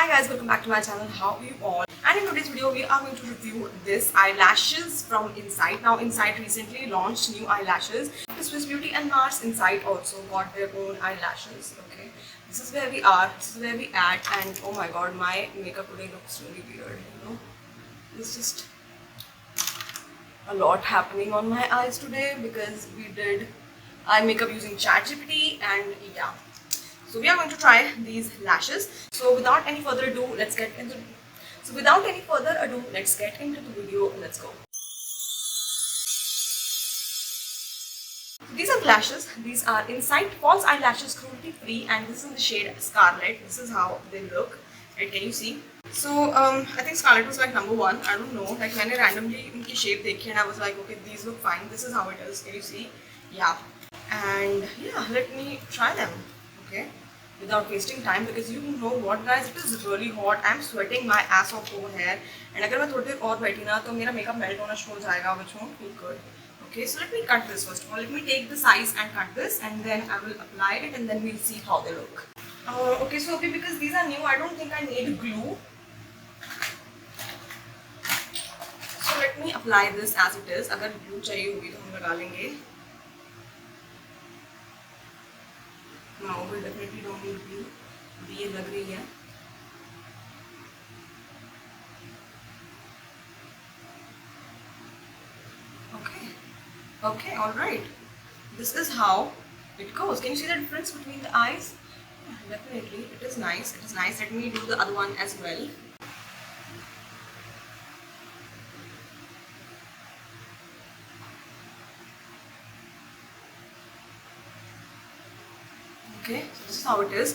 Hi guys, welcome back to my channel. How are you all? And in today's video we are going to review this eyelashes from Insight. Now Insight recently launched new eyelashes. Swiss Beauty and Mars, Insight also got their own eyelashes. Okay, this is where we are, this is where we at, and oh my god, my makeup today looks really weird, you know. There's just a lot happening on my eyes today because we did eye makeup using ChatGPT, and yeah. So we are going to try these lashes. So without any further ado, let's get into the video. Let's go. So these are lashes. These are Insight False Eyelashes, cruelty free, and this is in the shade Scarlet. This is how they look. Right, can you see? So I think Scarlet was like number one. I don't know. Like मैंने randomly उनकी shape देखी and I was like, okay, these look fine. This is how it is. Can you see? Yeah. And yeah, let me try them. Okay. Without wasting time, because you know what guys, it is really hot. I'm sweating my ass off over here, and अगर मैं थोड़ी देर और बैठी ना तो मेरा makeup melt होना शुरू हो जाएगा, which won't feel good. Okay, so let me cut this first of all. Let me take the size and cut this, and then I will apply it, and then we'll see how they look. Okay, so because these are new, I don't think I need glue. So let me apply this as it is. अगर glue चाहिए होगी तो हम लगा लेंगे. No, we definitely don't need glue. ये लग रही है. Okay, all right. This is how it goes. Can you see the difference between the eyes? Yeah, definitely, it is nice. It is nice. Let me do the other one as well. Okay, so this is how it is.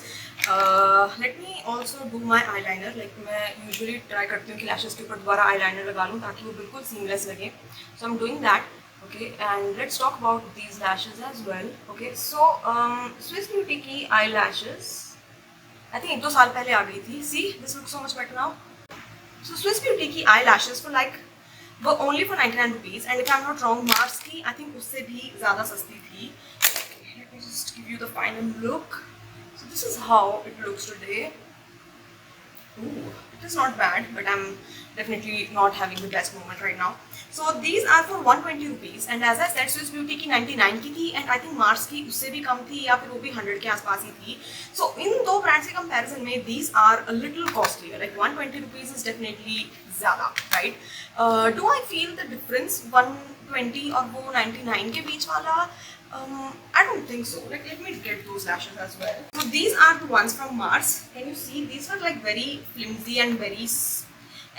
Let me also do my eyeliner. Like मैं usually try करती हूँ कि lashes के ऊपर दोबारा eyeliner लगा लूँ ताकि वो बिल्कुल seamless लगे. So I'm doing that. Okay, and let's talk about these lashes as well. Okay, so Swiss Beauty की eyelashes, I think 1-2 साल पहले आ गई थी. See, this looks so much better now. So Swiss Beauty की eyelashes for like were only for 99 rupees, and if I'm not wrong, Mars की I think उससे भी ज़्यादा सस्ती थी. Let me just give you the final look. So this is how it looks today. Ooh, it is not bad, but I'm definitely not having the best moment right now. So these are for 120 rupees, and as I said, Swiss Beauty की 99 की थी, and I think Mars की उससे भी कम थी या फिर वो भी 100 के आसपास ही थी. So इन दो brands के comparison में these are a little costlier. Like 120 rupees is definitely ज़्यादा, right? Do I feel the difference 120 और वो 99 के बीच वाला? I don't think so. Like, let me get those lashes as well. So these are the ones from Mars. Can you see? These are like very flimsy and very,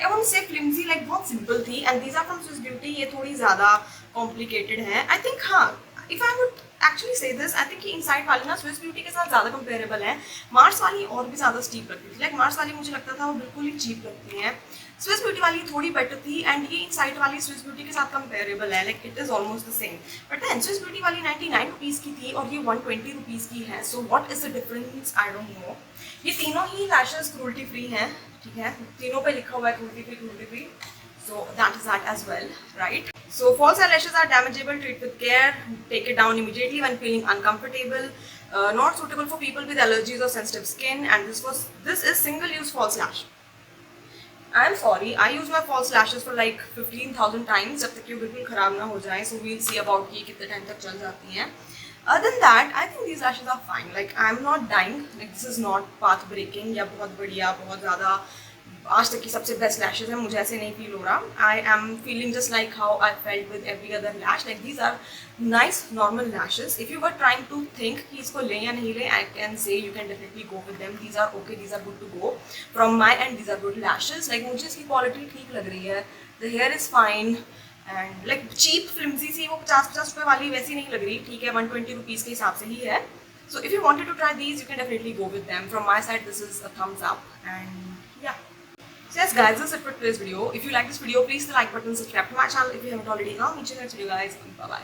I won't say flimsy, like बहुत simple थी. And these are from Swiss Beauty. ये थोड़ी ज़्यादा complicated है. I think हाँ. If I would actually say this, I think कि Insight वाली ना Swiss Beauty के साथ ज़्यादा comparable है. Mars वाली और भी ज़्यादा steep लगती थी. Like Mars वाली मुझे लगता था वो बिल्कुल ही cheap लगती है. Swiss Beauty वाली थोड़ी better थी, and ये Insight वाली Swiss Beauty के साथ comparable है. Like it is almost the same. But then Swiss Beauty वाली 99 rupees की थी और ये 120 rupees की है. So what is the difference? I don't know. ये तीनों ही lashes cruelty free हैं, ठीक है? तीनों पे लिखा हुआ है cruelty free. So that is that as well, right? So false eyelashes are damageable. Treat with care. Take it down immediately when feeling uncomfortable. Not suitable for people with allergies or sensitive skin. And this is single-use false lash. I'm sorry, I use my false lashes for like 15,000 times जब तक ये बिल्कुल खराब ना हो जाए. So we'll see about कि कितने टाइम तक चल जाती हैं. Other than that, I think these lashes are fine. Like I'm not dying. Like this is not path breaking या बहुत बढ़िया, बहुत ज़्यादा आज तक की सबसे बेस्ट lashes है. मुझे ऐसे नहीं फील हो रहा. I am feeling just like how I felt with every other lash. Like these are nice normal lashes. If you were trying to think कि इसको लें या नहीं लें, I can say you can definitely go with them. These are okay. These are good to go. From my end, these are good lashes. Like मुझे इसकी quality ठीक लग रही है. The hair is fine. And like cheap flimsy सी वो 50-50 रुपए वाली वैसी नहीं लग रही. ठीक है, 120 rupees के हिसाब से ही है. So if you wanted to try these, you can definitely go with them. From my side, this is a thumbs up. And yeah. So yes guys, this is it for today's video. If you like this video, please hit the like button, subscribe to my channel if you haven't already. I'll meet you in the next video guys. Bye bye.